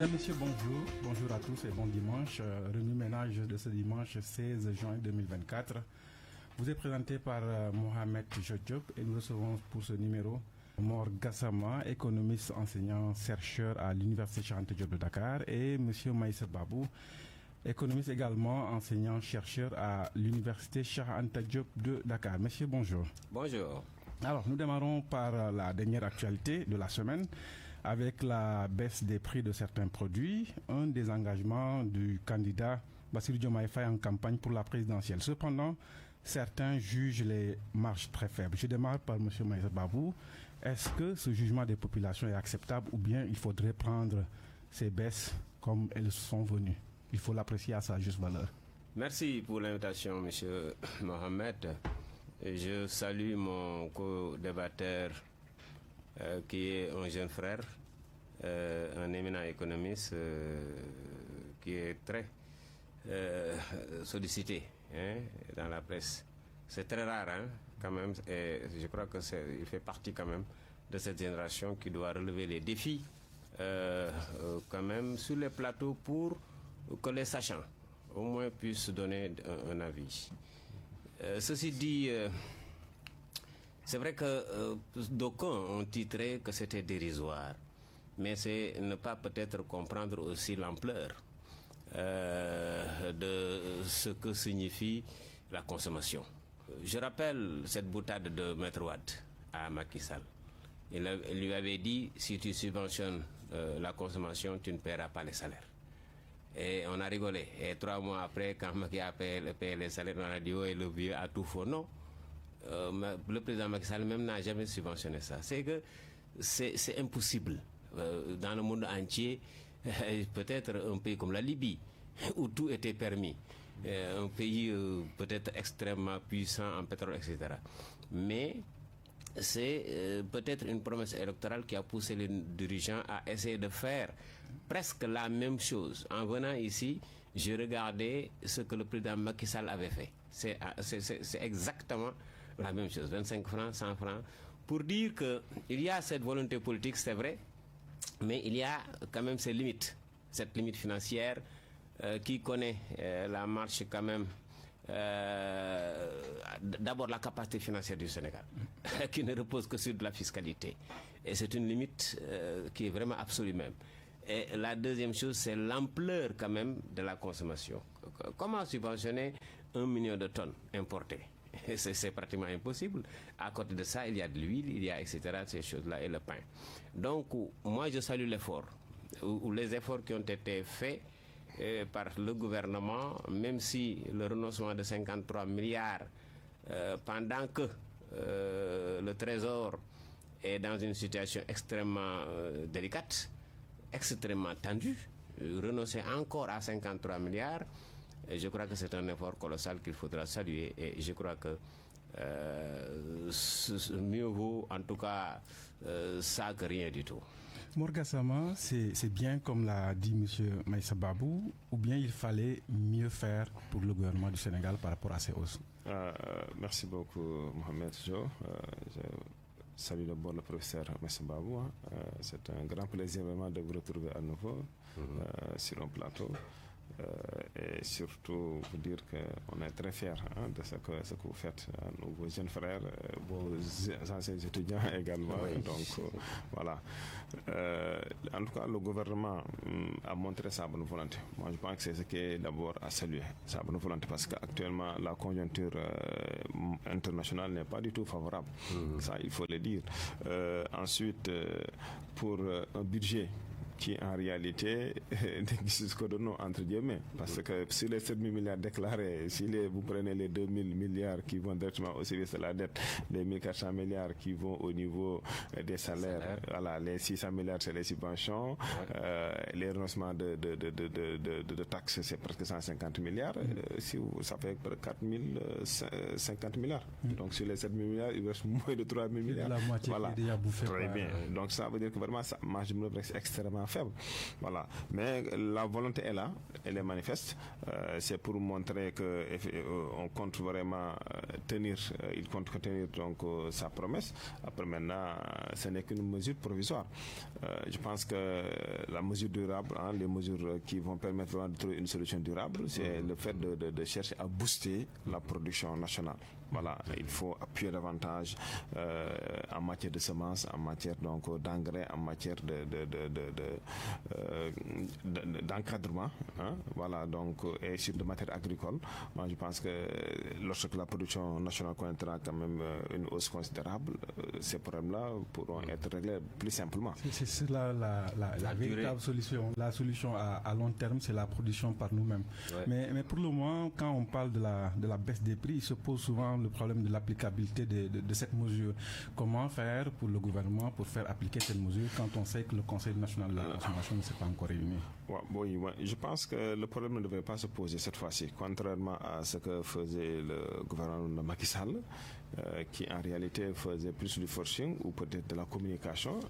Messieurs, bonjour. Bonjour à tous et bon dimanche. Revenu ménage de ce dimanche 16 juin 2024 vous est présenté par Mohamed Jodjop et nous recevons pour ce numéro Mor Gassama, économiste, enseignant, chercheur à l'Université Cheikh Anta Diop de Dakar, et Monsieur Maïssa Babou, économiste également, enseignant, chercheur à l'Université Cheikh Anta Diop de Dakar. Messieurs, bonjour. Bonjour. Alors, nous démarrons par la dernière actualité de la semaine avec la baisse des prix de certains produits, un des engagements du candidat Bassirou Diomaye Faye en campagne pour la présidentielle. Cependant, certains jugent les marges très faibles. Je démarre par M. Maïssa Babou. Est-ce que ce jugement des populations est acceptable ou bien il faudrait prendre ces baisses comme elles sont venues? Il faut l'apprécier à sa juste valeur. Merci pour l'invitation, M. Mohamed. Je salue mon co-débatteur qui est un jeune frère, un éminent économiste qui est très sollicité dans la presse. C'est très rare quand même, et je crois qu'il fait partie quand même de cette génération qui doit relever les défis quand même sur les plateaux pour que les sachants au moins puissent donner un avis. Ceci dit, c'est vrai que d'aucuns ont titré que c'était dérisoire, mais c'est ne pas peut-être comprendre aussi l'ampleur de ce que signifie la consommation. Je rappelle cette boutade de Maître Wade à Macky Sall. Il lui avait dit, si tu subventionnes la consommation, tu ne paieras pas les salaires. Et on a rigolé. Et 3 mois après, quand Macky a payé les salaires, on a dit, oh, et le vieux a tout faux. Non. Le président Macky Sall même n'a jamais subventionné ça. C'est que c'est impossible. Dans le monde entier, peut-être un pays comme la Libye, où tout était permis, un pays peut-être extrêmement puissant en pétrole, etc. Mais c'est peut-être une promesse électorale qui a poussé les dirigeants à essayer de faire presque la même chose. En venant ici, j'ai regardé ce que le président Macky Sall avait fait. C'est exactement la même chose, 25 francs, 100 francs, pour dire qu'il y a cette volonté politique, c'est vrai, mais il y a quand même ses limites, cette limite financière qui connaît la marche quand même. D'abord la capacité financière du Sénégal qui ne repose que sur de la fiscalité, et c'est une limite qui est vraiment absolue même. Et la deuxième chose, c'est l'ampleur quand même de la consommation. Comment subventionner 1 million de tonnes importées? C'est pratiquement impossible. À côté de ça, il y a de l'huile, il y a etc. ces choses-là, et le pain. Donc moi je salue l'effort ou les efforts qui ont été faits par le gouvernement, même si le renoncement de 53 milliards pendant que le Trésor est dans une situation extrêmement délicate, extrêmement tendue, renoncer encore à 53 milliards, et je crois que c'est un effort colossal qu'il faudra saluer, et je crois que mieux vaut en tout cas ça que rien du tout. Mor Gassama, c'est bien comme l'a dit M. Maïssa Babou, ou bien il fallait mieux faire pour le gouvernement du Sénégal par rapport à ces hausses? Merci beaucoup Mohamed Jo. Je salue d'abord le professeur Maïssa Babou. C'est un grand plaisir vraiment de vous retrouver à nouveau sur un plateau. Et surtout vous dire qu'on est très fiers de ce que vous faites, vos jeunes frères, vos anciens étudiants également. Oui. Donc voilà. En tout cas, le gouvernement a montré sa bonne volonté. Moi, je pense que c'est ce qui est d'abord à saluer, sa bonne volonté, parce qu'actuellement la conjoncture internationale n'est pas du tout favorable. Ça, il faut le dire. Ensuite, pour un budget qui en réalité n'existe que de nom, entre guillemets, parce que sur les 7 000 milliards déclarés, si vous prenez les 2 000 milliards qui vont directement au service de la dette, les 1 400 milliards qui vont au niveau des salaires, voilà, les 600 milliards c'est les subventions, les renoncements de taxes c'est presque 150 milliards, ça fait 4 050 milliards. Donc sur les 7 000 milliards, il reste moins de 3 000 milliards. La moitié voilà. Qui est déjà bouffée. Très bien. Donc ça veut dire que vraiment, ça marge de manœuvre est extrêmement faible. Voilà. Mais la volonté est là, elle est manifeste. C'est pour montrer que on compte vraiment tenir, il compte tenir donc sa promesse. Après maintenant, ce n'est qu'une mesure provisoire. Je pense que la mesure durable, les mesures qui vont permettre vraiment de trouver une solution durable, c'est le fait de chercher à booster la production nationale. Voilà, il faut appuyer davantage en matière de semences, en matière donc d'engrais, en matière d'encadrement, voilà, donc et sur de matières agricoles. Moi, je pense que lorsque la production nationale connaîtra quand même une hausse considérable, ces problèmes-là pourront être réglés plus simplement. C'est là la véritable solution. La solution à long terme, c'est la production par nous-mêmes. Ouais. Mais pour le moment, quand on parle de la baisse des prix, il se pose souvent le problème de l'applicabilité de cette mesure. Comment faire pour le gouvernement pour faire appliquer cette mesure quand on sait que le Conseil national de la consommation ne s'est pas encore réuni? Oui, je pense que le problème ne devrait pas se poser cette fois-ci, contrairement à ce que faisait le gouvernement de Macky Sall, qui en réalité faisait plus du forcing ou peut-être de la communication.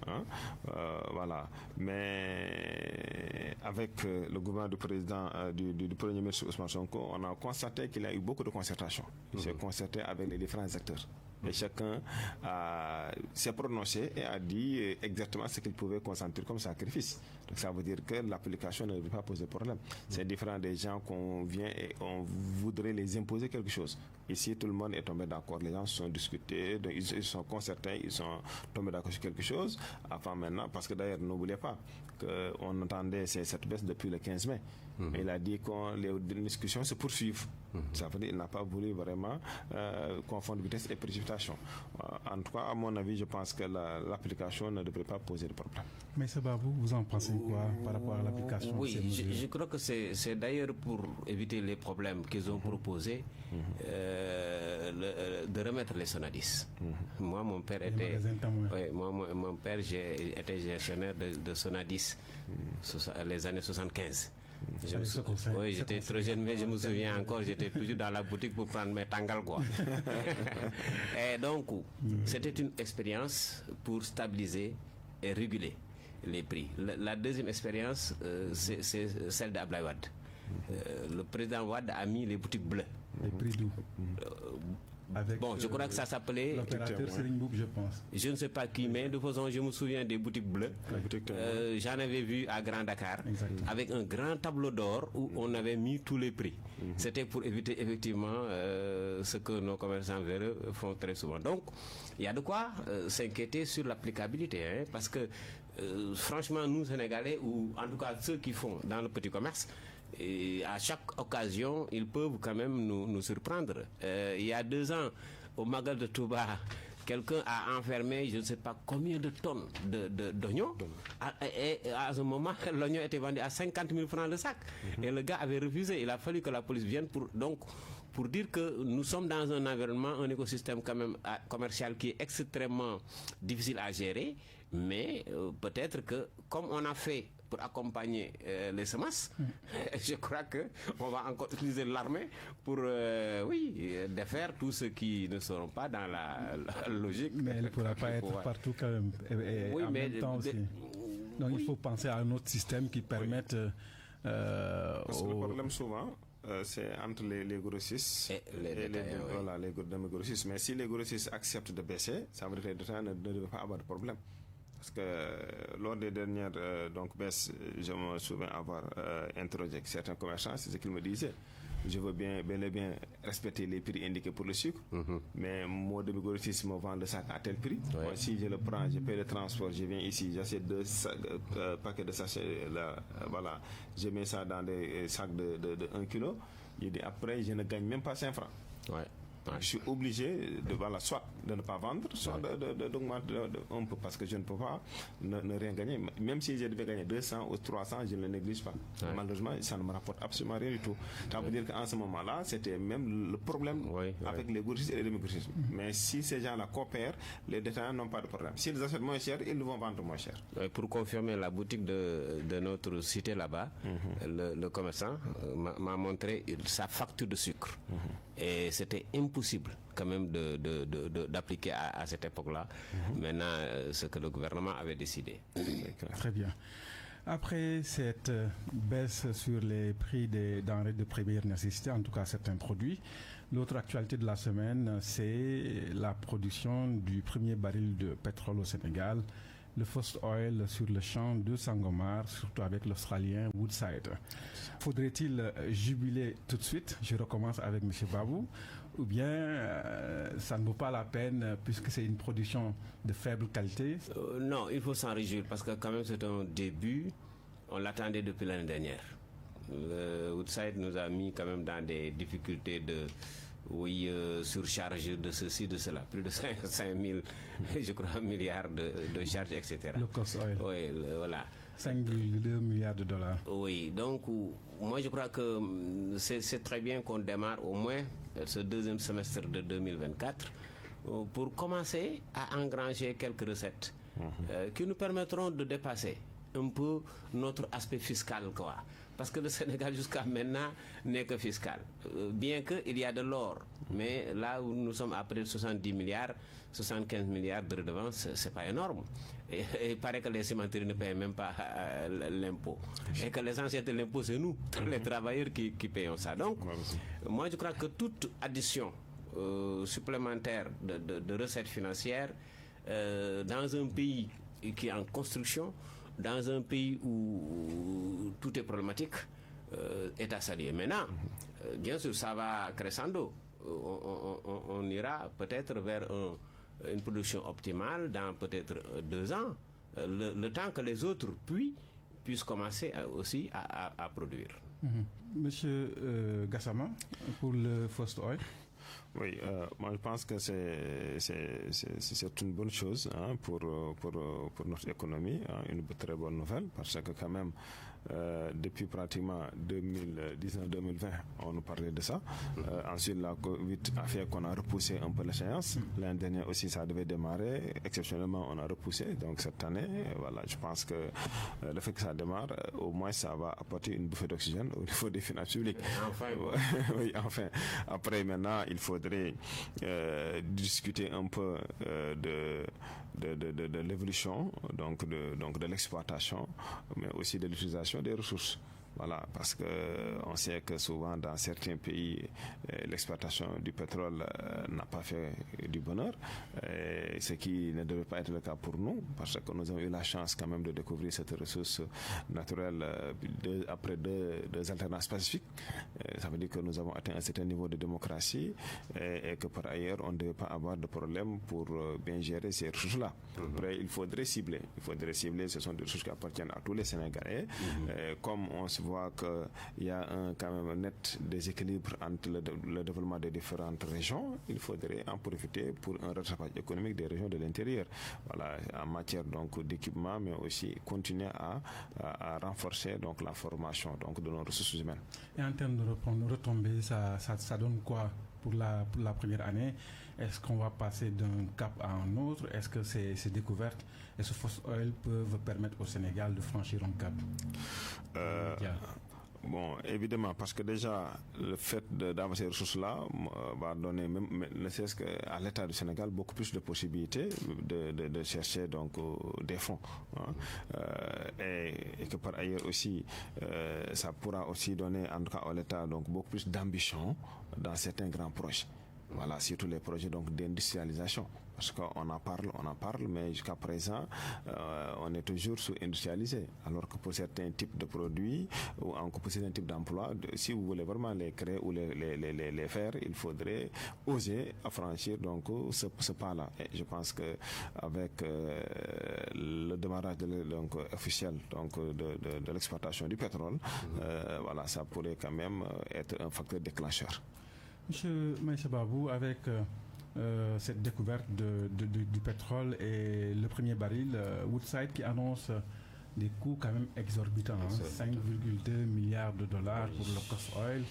Voilà. Mais avec le gouvernement du président, du premier ministre Ousmane Sonko, on a constaté qu'il y a eu beaucoup de concertation. Il s'est concerté avec les différents acteurs. Et chacun s'est prononcé et a dit exactement ce qu'il pouvait consentir comme sacrifice. Donc ça veut dire que l'application ne devrait pas poser problème. C'est différent des gens qu'on vient et on voudrait les imposer quelque chose. Ici, tout le monde est tombé d'accord. Les gens se sont discutés, ils sont concertés, ils sont tombés d'accord sur quelque chose. Enfin maintenant, parce que d'ailleurs, n'oubliez pas qu'on entendait cette baisse depuis le 15 mai. Il a dit que les discussions se poursuivent. Ça veut dire qu'il n'a pas voulu vraiment confondre vitesse et précipitation. En tout cas, à mon avis, je pense que l'application ne devrait pas poser de problème. Mais Sebabou, vous en pensez quoi par rapport à l'application? Oui, je crois que c'est d'ailleurs pour éviter les problèmes qu'ils ont proposé de remettre les Sonadis. Moi, mon père était... mon père était gestionnaire de Sonadis les années 75. Oui, j'étais très jeune, mais je me souviens encore, j'étais toujours dans la boutique pour prendre mes tangal, quoi. Et donc, c'était une expérience pour stabiliser et réguler les prix. La deuxième expérience, c'est celle d'Abdoulaye Wade. Le président Wade a mis les boutiques bleues. Les prix d'où? Bon, je crois que ça s'appelait... L'opérateur Serigne Mboup, je pense. Je ne sais pas qui, mais de toute façon, je me souviens des boutiques bleues. J'en avais vu à Grand Dakar, avec un grand tableau d'or où on avait mis tous les prix. C'était pour éviter effectivement ce que nos commerçants véreux font très souvent. Donc, il y a de quoi s'inquiéter sur l'applicabilité, parce que franchement, nous, Sénégalais, ou en tout cas ceux qui font dans le petit commerce, et à chaque occasion, ils peuvent quand même nous surprendre. Il y a 2 ans, au Magal de Touba, quelqu'un a enfermé je ne sais pas combien de tonnes d'oignons. Et à ce moment, l'oignon était vendu à 50 000 francs le sac. Et le gars avait refusé. Il a fallu que la police vienne pour dire que nous sommes dans un environnement, un écosystème quand même commercial qui est extrêmement difficile à gérer. Mais peut-être que, comme on a fait pour accompagner les semences, je crois qu'on va encore utiliser l'armée pour défaire tous ceux qui ne seront pas dans la logique. Mais elle ne pourra pas être partout quand même. Et en même temps aussi. Donc il faut penser à un autre système qui permette... Parce que le problème souvent... c'est entre les grossistes et les grossistes. Mais si les grossistes acceptent de baisser, ça veut dire que les détaillants ne devraient pas avoir de problème. Parce que lors des dernières baisses, je me souviens avoir interrogé certains commerçants, c'est ce qu'ils me disaient. Je veux bel et bien respecter les prix indiqués pour le sucre, mais moi, de grossiste me vend le sac à tel prix. Ouais. Moi, si je le prends, je paye le transport, je viens ici, j'achète 2 paquets de sachets, voilà, je mets ça dans des sacs de 1 kg. Je dis après, je ne gagne même pas 5 francs. Ouais. Je suis obligé soit de ne pas vendre, soit d'augmenter un peu, parce que je ne peux pas ne rien gagner. Même si je devais gagner 200 ou 300, je ne le néglige pas. Malheureusement, ça ne me rapporte absolument rien du tout. Ça veut dire qu'en ce moment-là, c'était même le problème avec les grossistes et les demi-grossistes. Mais si ces gens-là coopèrent, les détaillants n'ont pas de problème. S'ils achètent moins cher, ils vont vendre moins cher. Pour confirmer, la boutique de notre cité là-bas, le commerçant m'a montré sa facture de sucre. Et c'était impossible quand même d'appliquer à cette époque-là. Maintenant, ce que le gouvernement avait décidé. Très bien. Après cette baisse sur les prix des denrées de première nécessité, en tout cas certains produits, l'autre actualité de la semaine, c'est la production du premier baril de pétrole au Sénégal, le First Oil sur le champ de Sangomar, surtout avec l'Australien Woodside. Faudrait-il jubiler tout de suite? Je recommence avec M. Babou. Ou bien ça ne vaut pas la peine puisque c'est une production de faible qualité? Non, il faut s'en réjouir parce que quand même c'est un début. On l'attendait depuis l'année dernière. Le Woodside nous a mis quand même dans des difficultés de surcharge de ceci, de cela. Plus de 5 000, je crois, milliards de charges, etc. Le cost oil. Oui, voilà. 5,2 milliards de dollars. Oui, donc moi je crois que c'est très bien qu'on démarre au moins ce deuxième semestre de 2024 pour commencer à engranger quelques recettes qui nous permettront de dépasser un peu notre aspect fiscal, quoi. Parce que le Sénégal jusqu'à maintenant n'est que fiscal. Bien qu'il y a de l'or, mais là où nous sommes à près de 70 milliards, 75 milliards de redevances, c'est pas énorme. Et il paraît que les cimenteries ne payent même pas l'impôt. Et que l'essentiel de l'impôt, c'est nous, les travailleurs qui payons ça. Donc, moi je crois que toute addition supplémentaire de recettes financières dans un pays qui est en construction, dans un pays où tout est problématique, est à saluer. Maintenant, bien sûr, ça va crescendo. On ira peut-être vers une production optimale dans peut-être 2 ans, le temps que les autres puissent commencer aussi à produire. Monsieur Gassama, pour le First Oil. Oui, moi je pense que c'est une bonne chose pour notre économie, une très bonne nouvelle, parce que quand même, depuis pratiquement 2019-2020, on nous parlait de ça. Ensuite, la Covid a fait qu'on a repoussé un peu l'échéance. L'année dernière aussi, ça devait démarrer. Exceptionnellement, on a repoussé. Donc cette année, voilà, je pense que le fait que ça démarre, au moins, ça va apporter une bouffée d'oxygène au niveau des finances publiques. Enfin. Oui, enfin. Après, maintenant, il faudrait discuter un peu de l'évolution, donc de l'exploitation, mais aussi de l'utilisation des ressources. Voilà, parce que on sait que souvent dans certains pays, l'exploitation du pétrole n'a pas fait du bonheur, ce qui ne devait pas être le cas pour nous, parce que nous avons eu la chance quand même de découvrir cette ressource naturelle après deux alternances pacifiques. Ça veut dire que nous avons atteint un certain niveau de démocratie et que par ailleurs on ne devait pas avoir de problème pour bien gérer ces ressources-là. Après, il faudrait cibler. Ce sont des ressources qui appartiennent à tous les Sénégalais. Comme on se voit qu'il y a quand même un net déséquilibre entre le développement des différentes régions, il faudrait en profiter pour un rattrapage économique des régions de l'intérieur. Voilà, en matière donc d'équipement, mais aussi continuer à renforcer donc la formation donc de nos ressources humaines. Et en termes de retombées, ça donne quoi pour la première année? Est-ce qu'on va passer d'un cap à un autre? Est-ce que ces découvertes et ce First Oil peuvent permettre au Sénégal de franchir un cap? Bon, évidemment, parce que déjà, le fait d'avoir ces ressources-là va donner, même ne serait-ce qu'à l'État du Sénégal, beaucoup plus de possibilités de chercher donc des fonds. Et que par ailleurs aussi, ça pourra aussi donner, en tout cas à l'État, donc beaucoup plus d'ambition dans certains grands projets. Voilà, surtout les projets donc d'industrialisation. Parce qu'on en parle, mais jusqu'à présent, on est toujours sous-industrialisé. Alors que pour certains types de produits, ou encore pour certains types d'emplois, si vous voulez vraiment les créer ou les faire, il faudrait oser affranchir donc ce pas-là. Et je pense qu'avec le démarrage officiel de l'exploitation du pétrole, voilà, ça pourrait quand même être un facteur déclencheur. Monsieur Maïssa Babou, avec cette découverte du pétrole et le premier baril, Woodside qui annonce des coûts quand même exorbitants, 5,2 milliards de dollars pour le cost oil,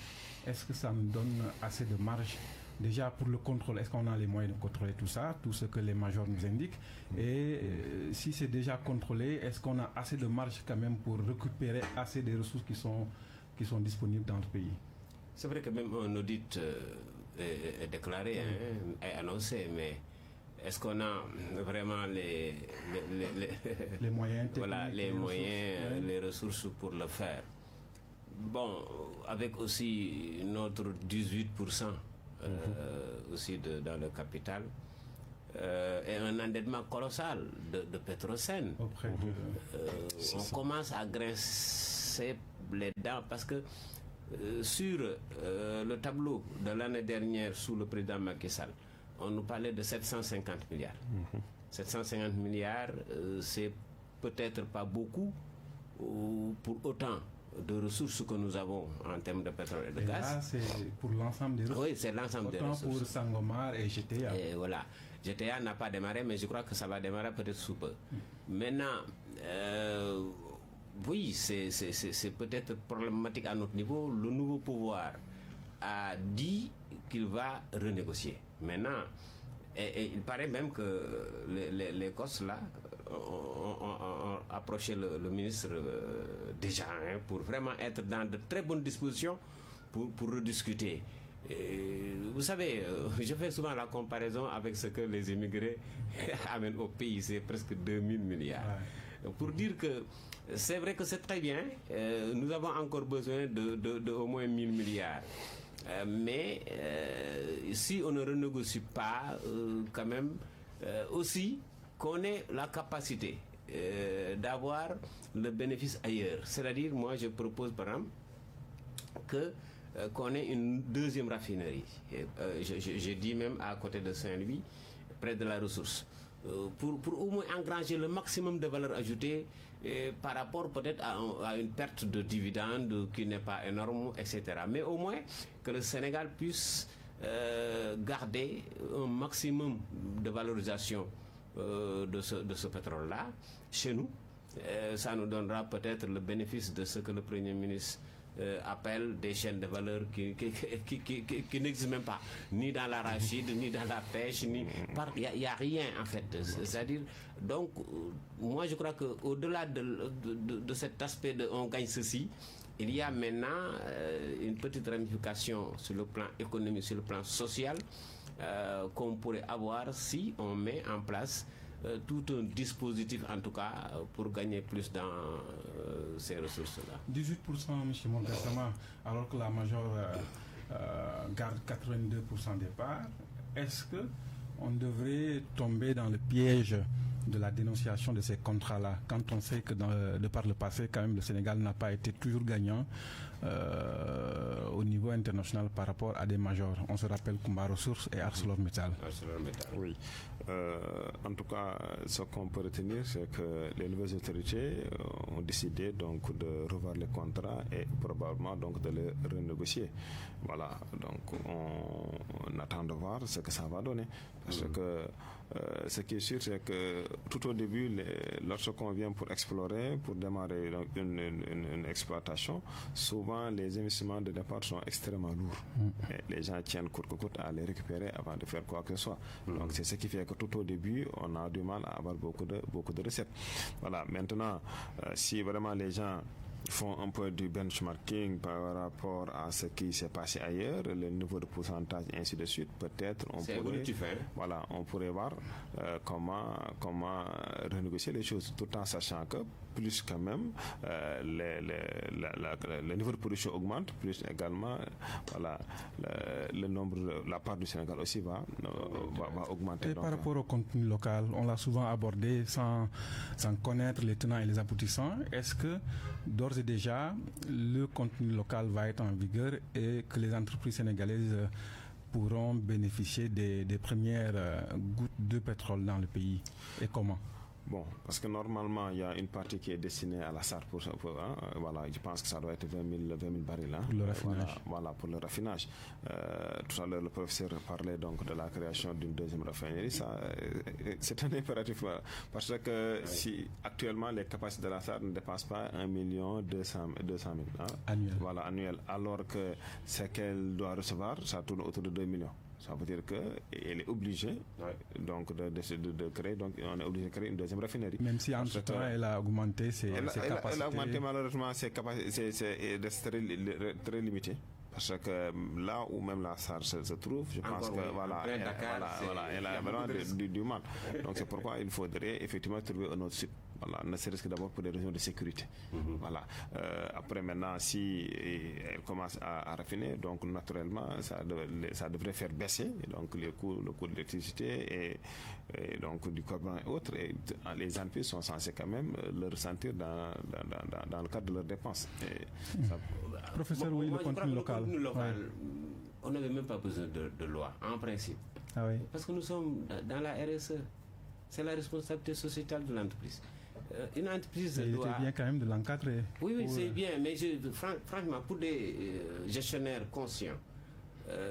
est-ce que ça nous donne assez de marge déjà pour le contrôle? Est-ce qu'on a les moyens de contrôler tout ça, tout ce que les majors nous indiquent? Et si c'est déjà contrôlé, est-ce qu'on a assez de marge quand même pour récupérer assez des ressources qui sont disponibles dans le pays? C'est vrai que même un audit est déclaré, est annoncé, mais est-ce qu'on a vraiment les moyens techniques, voilà, les moyens, les ressources pour le faire? Bon, avec aussi notre 18% aussi dans le capital, et un endettement colossal de Petrosen. On commence à grincer les dents parce que sur le tableau de l'année dernière sous le président Macky Sall, on nous parlait de 750 milliards. 750 milliards, c'est peut-être pas beaucoup pour autant de ressources que nous avons en termes de pétrole et de gaz. Là, c'est pour l'ensemble des ressources. Oui, c'est l'ensemble des ressources. Autant pour Sangomar et GTA. Et voilà. GTA n'a pas démarré, mais je crois que ça va démarrer peut-être sous peu. Maintenant, oui, c'est peut-être problématique à notre niveau. Le nouveau pouvoir a dit qu'il va renégocier. Maintenant, et il paraît même que les Corses, là, ont approché le ministre déjà pour vraiment être dans de très bonnes dispositions pour rediscuter. Et vous savez, je fais souvent la comparaison avec ce que les immigrés amènent au pays, c'est presque 2000 milliards. Pour dire que c'est vrai que c'est très bien, nous avons encore besoin de au moins 1000 milliards. Mais si on ne renégocie pas, quand même, aussi qu'on ait la capacité d'avoir le bénéfice ailleurs. C'est-à-dire, moi, je propose, par exemple, qu'on ait une deuxième raffinerie. Je dis même à côté de Saint-Louis, près de la ressource. Pour au moins engranger le maximum de valeur ajoutée par rapport peut-être à une perte de dividendes qui n'est pas énorme, etc. Mais au moins que le Sénégal puisse garder un maximum de valorisation de ce pétrole-là chez nous. Ça nous donnera peut-être le bénéfice de ce que le Premier ministre appelle des chaînes de valeur qui n'existent même pas, ni dans l'arachide, ni dans la pêche, il n'y a rien en fait. C'est-à-dire, donc, moi je crois qu'au-delà de cet aspect de on gagne ceci, il y a maintenant une petite ramification sur le plan économique, sur le plan social, qu'on pourrait avoir si on met en place tout un dispositif, en tout cas, pour gagner plus dans ces ressources-là. 18%, M. Mongassama, alors que la majeure garde 82% des parts. Est-ce qu'on devrait tomber dans le piège de la dénonciation de ces contrats-là, quand on sait que de par le passé, quand même, le Sénégal n'a pas été toujours gagnant au niveau international par rapport à des majors. On se rappelle Kumba Ressources et ArcelorMittal. Oui. En tout cas, ce qu'on peut retenir, c'est que les nouvelles autorités ont décidé donc de revoir les contrats et probablement donc de les renégocier. Voilà. Donc on attend de voir ce que ça va donner. Parce que ce qui est sûr, c'est que tout au début, lorsqu'on vient pour explorer, pour démarrer donc une exploitation, souvent les investissements de départ sont extrêmement lourds. Et les gens tiennent coûte que coûte à les récupérer avant de faire quoi que ce soit. Donc c'est ce qui fait que tout au début, on a du mal à avoir beaucoup de recettes. Voilà. Maintenant, si vraiment les gens font un peu du benchmarking par rapport à ce qui s'est passé ailleurs, le niveau de pourcentage et ainsi de suite, peut-être on pourrait voir comment renégocier les choses, tout en sachant que plus quand même le niveau de production augmente, plus également le nombre, la part du Sénégal aussi va augmenter. Et par rapport au contenu local, on l'a souvent abordé sans connaître les tenants et les aboutissants. Est-ce que d'ores et déjà le contenu local va être en vigueur et que les entreprises sénégalaises pourront bénéficier des premières gouttes de pétrole dans le pays, et comment? Bon, parce que normalement, il y a une partie qui est destinée à la SAR voilà, je pense que ça doit être 20 000 barils. Pour le raffinage. Voilà, pour le raffinage. Tout à l'heure, le professeur parlait donc de la création d'une deuxième raffinerie. Ça, c'est un impératif. Parce que si actuellement, les capacités de la SAR ne dépassent pas 1 200 000 annuel. Voilà, annuel. Alors que ce qu'elle doit recevoir, ça tourne autour de 2 millions. Ça veut dire qu'elle est obligée donc de créer, donc on est obligé de créer une deuxième raffinerie. Même si entre-temps elle a augmenté ses capacités. Elle a augmenté malheureusement ses capacités, c'est très limité. Parce que là où même la SAR se trouve, je pense que elle a vraiment du mal. Donc c'est pourquoi il faudrait effectivement trouver un autre site. Voilà, ne serait-ce que d'abord pour des raisons de sécurité. Voilà. Après maintenant, si elle commence à raffiner, donc naturellement, ça devrait faire baisser donc le coût de l'électricité et donc du carburant et autres. Et les entreprises sont censées quand même le ressentir dans le cadre de leurs dépenses. Professeur, oui, le contenu local. On n'avait même pas besoin de loi, en principe. Ah oui. Parce que nous sommes dans la RSE. C'est la responsabilité sociétale de l'entreprise. Une entreprise doit... Il était bien quand même de l'encadrer. Oui, c'est bien, mais franchement, pour des gestionnaires conscients,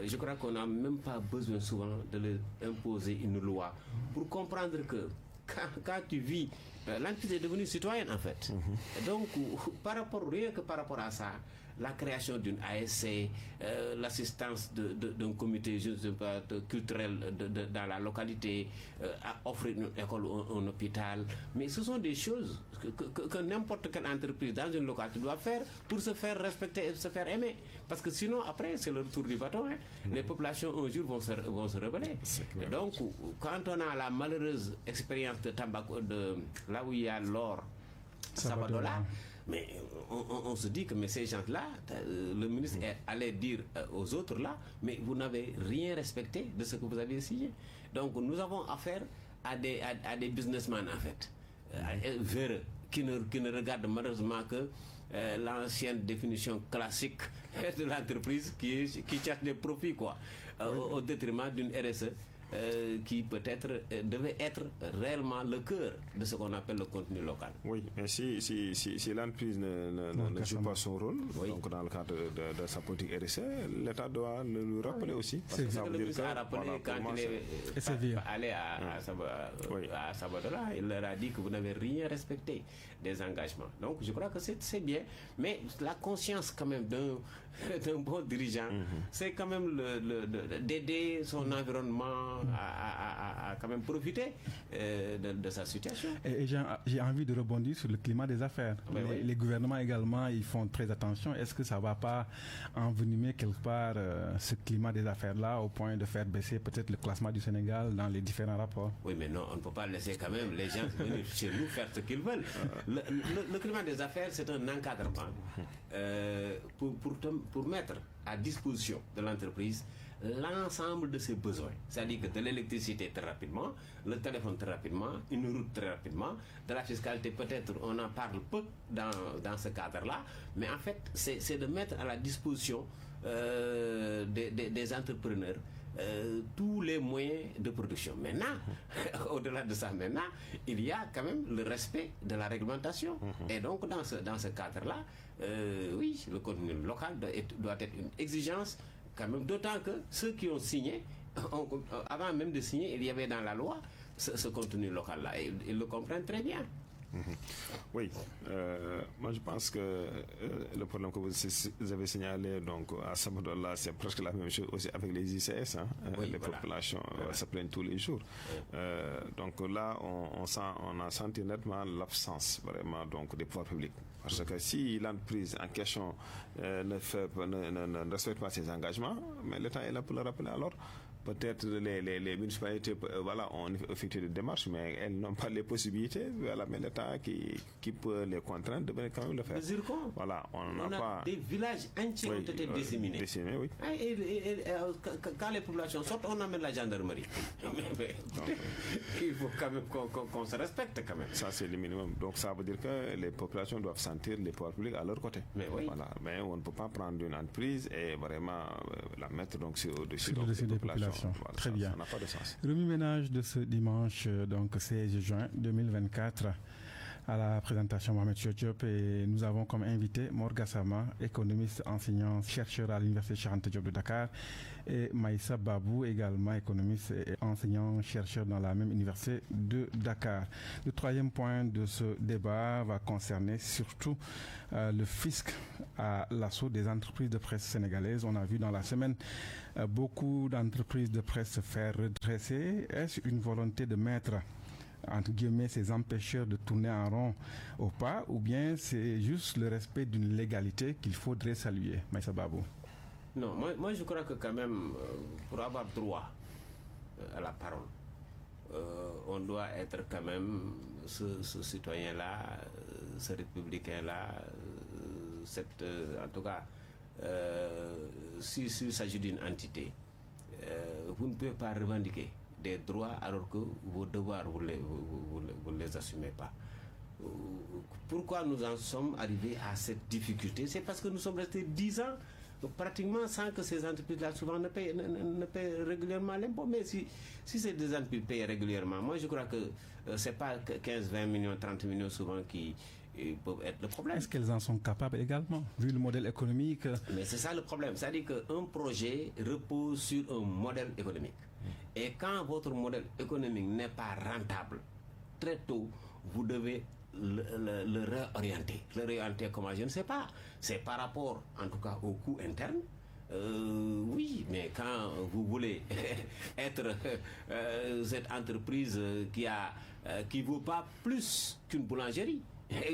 je crois qu'on n'a même pas besoin souvent de leur imposer une loi pour comprendre que quand tu vis, l'entreprise est devenue citoyenne en fait. Donc, rien que par rapport à ça, la création d'une ASC, l'assistance d'un comité culturel dans la localité, offrir une école ou un hôpital. Mais ce sont des choses que n'importe quelle entreprise dans une localité doit faire pour se faire respecter et se faire aimer. Parce que sinon, après, c'est le retour du bâton. Les populations, un jour, vont se rebeller. Et donc, quand on a la malheureuse expérience de Tambacounda, là où il y a l'or, Sabadola, mais on se dit que ces gens-là, le ministre allait dire aux autres là, mais vous n'avez rien respecté de ce que vous avez signé. Donc nous avons affaire à des businessmen en fait, véreux, qui ne regardent malheureusement que l'ancienne définition classique de l'entreprise qui cherche des profits au détriment d'une RSE. Qui peut-être devait être réellement le cœur de ce qu'on appelle le contenu local. Oui, mais si l'entreprise ne joue pas son rôle, donc dans le cadre de sa politique RSE, l'État doit le lui rappeler aussi. Parce que ça veut dire a rappelé quand il est allé à Sabadola, il leur a dit que vous n'avez rien respecté des engagements. Donc je crois que c'est bien, mais la conscience quand même d'un bon dirigeant, c'est quand même d'aider son environnement à quand même profiter de sa situation. Et j'ai envie de rebondir sur le climat des affaires. Les gouvernements également, ils font très attention. Est-ce que ça ne va pas envenimer quelque part ce climat des affaires-là au point de faire baisser peut-être le classement du Sénégal dans les différents rapports? Oui, mais non, on ne peut pas laisser quand même les gens venir chez nous faire ce qu'ils veulent. Le climat des affaires, c'est un encadrement pour mettre à disposition de l'entreprise l'ensemble de ses besoins. C'est-à-dire que de l'électricité très rapidement, le téléphone très rapidement, une route très rapidement, de la fiscalité peut-être on en parle peu dans ce cadre-là, mais en fait c'est de mettre à la disposition des entrepreneurs tous les moyens de production. Maintenant, au-delà de ça, il y a quand même le respect de la réglementation. Et donc dans ce cadre-là, oui, le contenu local doit être une exigence quand même, d'autant que ceux qui ont signé, avant même de signer, il y avait dans la loi ce contenu local-là. Et ils le comprennent très bien. Oui, moi je pense que le problème que vous avez signalé donc à Sabadola, c'est presque la même chose aussi avec les ICS. Les populations se plaignent tous les jours. Donc là, on a senti nettement l'absence vraiment donc des pouvoirs publics. Parce que si l'entreprise en question ne respecte pas ses engagements, mais l'État est là pour le rappeler alors. Peut-être les municipalités ont effectué des démarches, mais elles n'ont pas les possibilités. Mais l'État qui peut les contraindre de quand même le faire. Voilà, on a des villages entiers ont été disséminés. Oui. Et quand les populations sortent, on amène la gendarmerie. Il faut quand même qu'on se respecte quand même. Ça, c'est le minimum. Donc ça veut dire que les populations doivent sentir les pouvoirs publics à leur côté. Mais mais on ne peut pas prendre une entreprise et vraiment la mettre donc au-dessus des populations. Voilà, très bien. Ça n'a pas de sens. Remue-ménage de ce dimanche, donc 16 juin 2024, à la présentation Mohamed Diop, et nous avons comme invité Mor Gassama, économiste, enseignant, chercheur à l'Université Cheikh Anta Diop de Dakar, et Maïssa Babou, également économiste et enseignant, chercheur dans la même université de Dakar. Le troisième point de ce débat va concerner surtout le fisc à l'assaut des entreprises de presse sénégalaises. On a vu dans la semaine beaucoup d'entreprises de presse se faire redresser. Est-ce une volonté de mettre entre guillemets ces empêcheurs de tourner en rond au pas, ou bien c'est juste le respect d'une légalité qu'il faudrait saluer? Maïssa Babou. Non, moi je crois que quand même, pour avoir droit à la parole, on doit être quand même ce citoyen-là, ce républicain-là, en tout cas, s'il s'agit d'une entité, vous ne pouvez pas revendiquer des droits alors que vos devoirs, vous ne les assumez pas. Pourquoi nous en sommes arrivés à cette difficulté? C'est parce que nous sommes restés 10 ans pratiquement sans que ces entreprises-là souvent ne paient régulièrement l'impôt. Mais si ces deux entreprises payent régulièrement, moi je crois que ce n'est pas 15, 20 millions, 30 millions souvent qui peuvent être le problème. Est-ce qu'elles en sont capables également, vu le modèle économique? Mais c'est ça le problème. C'est-à-dire qu'un projet repose sur un modèle économique. Et quand votre modèle économique n'est pas rentable, très tôt, vous devez le réorienter. Le réorienter comment? Je ne sais pas. C'est par rapport, en tout cas, au coût interne. Oui, mais quand vous voulez être cette entreprise qui vaut pas plus qu'une boulangerie,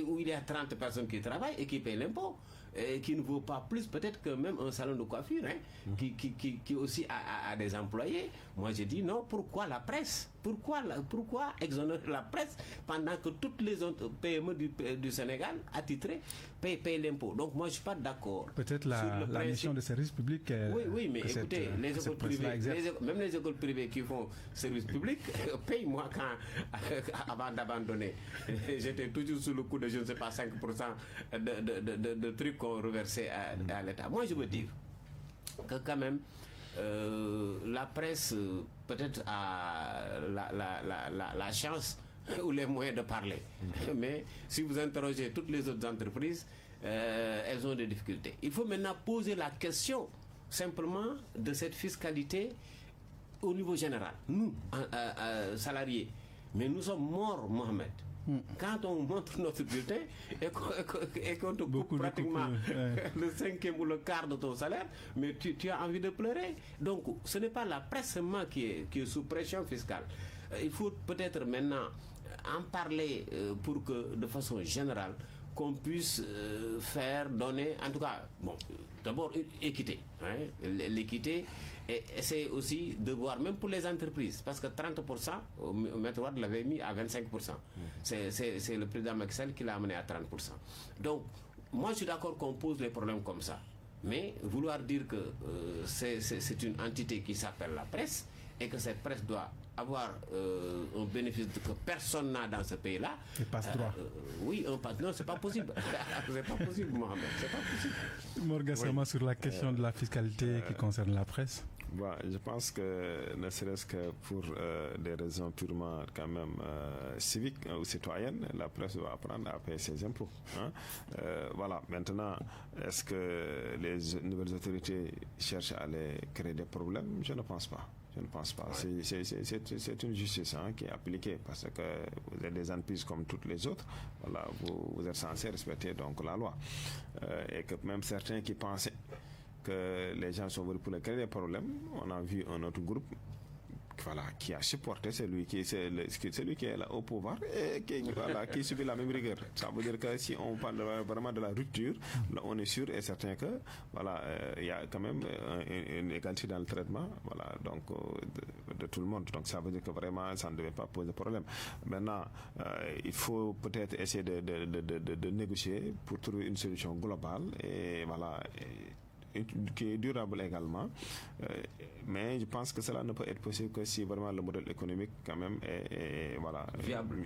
où il y a 30 personnes qui travaillent et qui payent l'impôt, et qui ne vaut pas plus peut-être que même un salon de coiffure, qui aussi a des employés. Moi je dis non, pourquoi la presse? Pourquoi exonérer la presse pendant que toutes les autres PME du Sénégal attitrées payent l'impôt? Donc moi je ne suis pas d'accord. Peut-être la mission de service public. Oui, mais écoutez, les écoles privées, même les écoles privées qui font service public payent. Moi avant d'abandonner, j'étais toujours sous le coup de je ne sais pas 5% de trucs qu'on reversait à l'État. Moi je veux dire que quand même la presse peut-être a la chance ou les moyens de parler. Mais si vous interrogez toutes les autres entreprises, elles ont des difficultés. Il faut maintenant poser la question simplement de cette fiscalité au niveau général. Nous, salariés, mais nous sommes morts, Mohamed. Quand on montre notre bulletin et qu'on te coupe pratiquement le 5e ou le quart de ton salaire, mais tu as envie de pleurer. Donc ce n'est pas la presse seulement qui est sous pression fiscale. Il faut peut-être maintenant en parler pour que de façon générale qu'on puisse donner, en tout cas, bon, d'abord équité. L'équité, et essayer aussi de voir, même pour les entreprises, parce que 30%, Maître Wade l'avait mis à 25%. C'est le président Macky Sall qui l'a amené à 30%. Donc, moi je suis d'accord qu'on pose les problèmes comme ça. Mais vouloir dire que c'est une entité qui s'appelle la presse, et que cette presse doit avoir un bénéfice que personne n'a dans ce pays-là. Et passe-droit. Oui, un passe-droit, c'est pas possible. C'est pas possible, Mohamed, c'est pas possible. Morga Sama, sur la question de la fiscalité qui concerne la presse. Je pense que, ne serait-ce que pour des raisons purement quand même civiques ou citoyennes, la presse doit apprendre à payer ses impôts. Voilà. Maintenant, est-ce que les nouvelles autorités cherchent à les créer des problèmes? Je ne pense pas. Je ne pense pas. Ouais. C'est une justice qui est appliquée parce que vous êtes des entreprises comme toutes les autres. Voilà, vous êtes censés respecter donc la loi. Et que même certains qui pensaient que les gens sont venus pour créer des problèmes, on a vu un autre groupe qui a supporté celui qui est là au pouvoir et qui subit la même rigueur. Ça veut dire que si on parle vraiment de la rupture, là, on est sûr et certain que il y a quand même une égalité dans le traitement, donc de tout le monde. Donc ça veut dire que vraiment ça ne devait pas poser problème. Maintenant, il faut peut-être essayer de négocier pour trouver une solution globale et qui est durable également, mais je pense que cela ne peut être possible que si vraiment le modèle économique quand même est viable.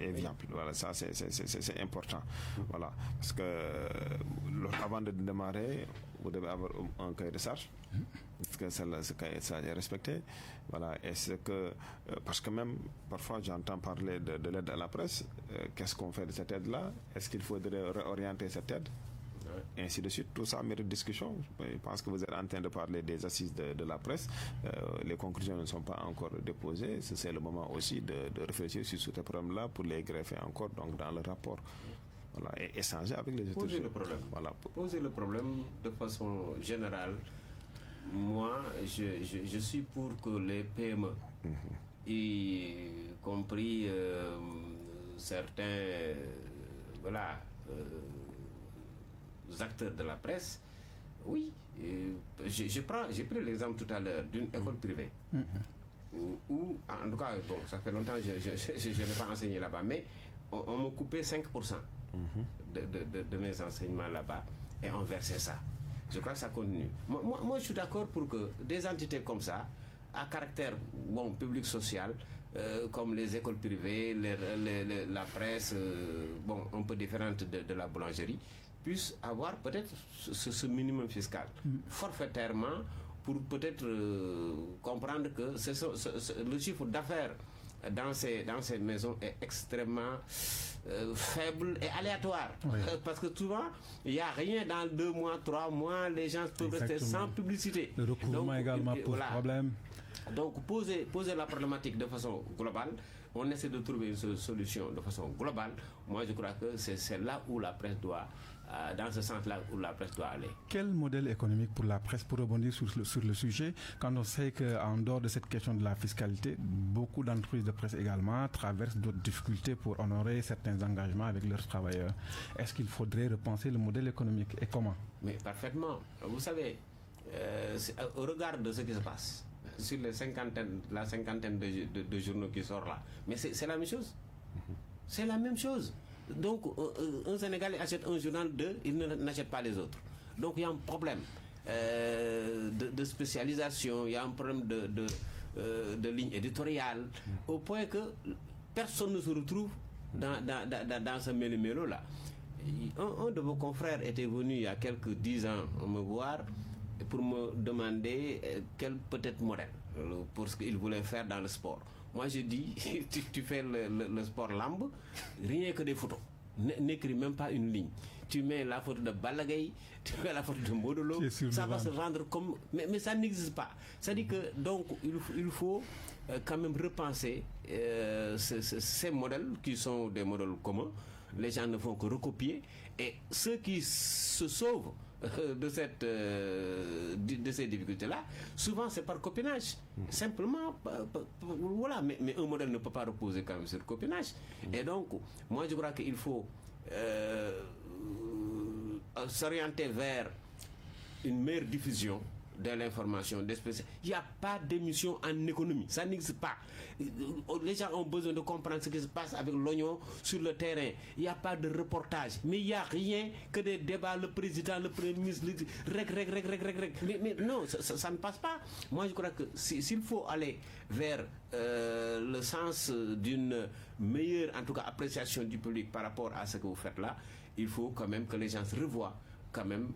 Voilà, ça c'est important. Voilà, parce que avant de démarrer, vous devez avoir un cahier de charge. Est-ce que ce cahier de charge est respecté? Voilà, est-ce que parce que même parfois j'entends parler de l'aide à la presse. Qu'est-ce qu'on fait de cette aide-là? Est-ce qu'il faudrait réorienter cette aide? Et ainsi de suite, tout ça mérite discussion. Je pense que vous êtes en train de parler des assises de la presse. Les conclusions ne sont pas encore déposées. C'est le moment aussi de réfléchir sur ce problème-là pour les greffer encore donc, dans le rapport. Voilà, et échanger avec les autorités. Poser le problème. Voilà. Poser le problème de façon générale. Moi, je suis pour que les PME, y compris certains acteurs de la presse, Oui, j'ai pris l'exemple tout à l'heure d'une école privée. Où, en tout cas, bon, ça fait longtemps que je n'ai pas enseigné là-bas, mais on me coupait 5% de mes enseignements là-bas et on versait ça. Je crois que ça continue. Moi je suis d'accord pour que des entités comme ça, à caractère public social, comme les écoles privées, la presse, un peu différente de la boulangerie, puissent avoir peut-être ce minimum fiscal. Forfaitairement, pour peut-être comprendre que le chiffre d'affaires dans ces maisons est extrêmement faible et aléatoire. Oui. Parce que souvent, il n'y a rien dans 2 mois, 3 mois, les gens peuvent rester sans publicité. Le recouvrement également pose problème. Donc, poser la problématique de façon globale, on essaie de trouver une solution de façon globale. Moi, je crois que c'est là où la presse doit, dans ce sens-là où la presse doit aller. Quel modèle économique pour la presse, pour rebondir sur le sujet, quand on sait qu'en dehors de cette question de la fiscalité, beaucoup d'entreprises de presse également traversent d'autres difficultés pour honorer certains engagements avec leurs travailleurs. Est-ce qu'il faudrait repenser le modèle économique et comment? Mais parfaitement. Vous savez, au regard de ce qui se passe, sur la cinquantaine de journaux qui sortent là. Mais c'est la même chose. C'est la même chose. Donc, un Sénégalais achète un journal, il n'achète pas les autres. Donc, il y a un problème de spécialisation, il y a un problème de ligne éditoriale, au point que personne ne se retrouve dans ce mélo-mélo-là. Un de vos confrères était venu il y a quelques 10 ans me voir pour me demander quel peut-être modèle pour ce qu'il voulait faire dans le sport. Moi je dis, tu fais le sport lambe, rien que des photos, n'écris même pas une ligne. Tu mets la photo de Balagay, tu mets la photo de Modolo, ça va se vendre comme... Mais ça n'existe pas. Ça dit que donc il faut quand même repenser ces modèles qui sont des modèles communs. Les gens ne font que recopier, et ceux qui se sauvent de ces difficultés-là, souvent c'est par copinage. Simplement, voilà. Mais un modèle ne peut pas reposer quand même sur le copinage. Et donc, moi je crois qu'il faut s'orienter vers une meilleure diffusion de l'information, des spécialistes. Il n'y a pas d'émission en économie, ça n'existe pas. Les gens ont besoin de comprendre ce qui se passe avec l'oignon sur le terrain. Il n'y a pas de reportage, mais il n'y a rien que des débats, le président, le premier ministre, mais non, ça ne passe pas. Moi je crois que s'il faut aller vers le sens d'une meilleure, en tout cas, appréciation du public par rapport à ce que vous faites là, il faut quand même que les gens se revoient quand même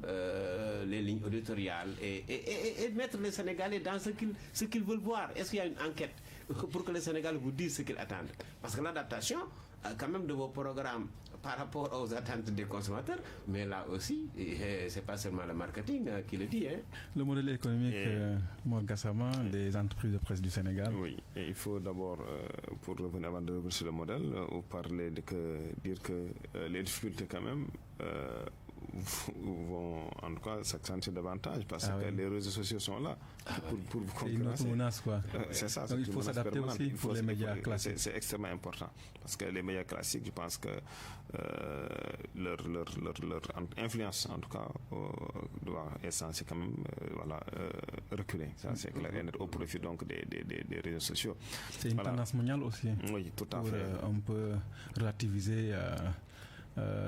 les lignes éditoriales et mettre les Sénégalais dans ce qu'ils veulent voir. Est-ce qu'il y a une enquête pour que les Sénégalais vous disent ce qu'ils attendent? Parce que l'adaptation quand même de vos programmes par rapport aux attentes des consommateurs, mais là aussi, c'est pas seulement le marketing qui le dit. Le modèle économique, Mor Gassama, des entreprises de presse du Sénégal. Oui, et il faut d'abord, pour revenir avant de revenir sur le modèle, parler dire que les difficultés quand même vont en tout cas s'accentuer davantage parce que les réseaux sociaux sont là pour vous concurrencer. C'est une autre menace, quoi. C'est ça. Donc il faut s'adapter aussi pour les médias classiques. C'est extrêmement important parce que les médias classiques, je pense que leur influence, en tout cas, doit être censée quand même reculer. Ça, c'est clair et net, au profit donc des réseaux sociaux. C'est une tendance mondiale aussi. Oui, tout à fait. On peut relativiser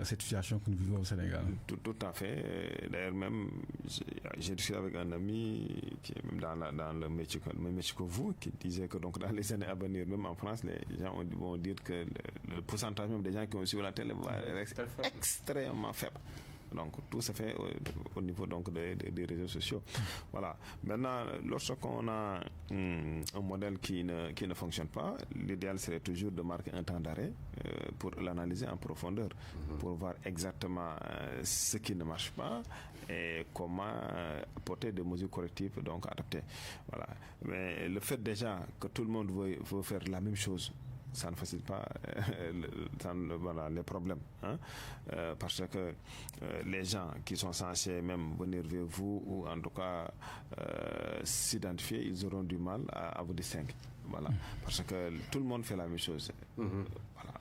cette situation que nous vivons au Sénégal. Tout à fait. D'ailleurs, même, j'ai discuté avec un ami qui est même dans le métier que vous, qui disait que donc, dans les années à venir, même en France, les gens vont dire que le pourcentage même des gens qui ont suivi la télé va être extrêmement faible. Donc tout se fait au niveau donc des réseaux sociaux. Voilà. Maintenant, lorsqu'on a un modèle qui ne fonctionne pas, l'idéal serait toujours de marquer un temps d'arrêt pour l'analyser en profondeur, pour voir exactement ce qui ne marche pas et comment apporter des mesures correctives donc adaptées. Voilà. Mais le fait déjà que tout le monde veut faire la même chose, ça ne facilite pas les problèmes. Parce que les gens qui sont censés même venir vers vous ou en tout cas s'identifier, ils auront du mal à vous distinguer. Voilà. Parce que tout le monde fait la même chose. Voilà.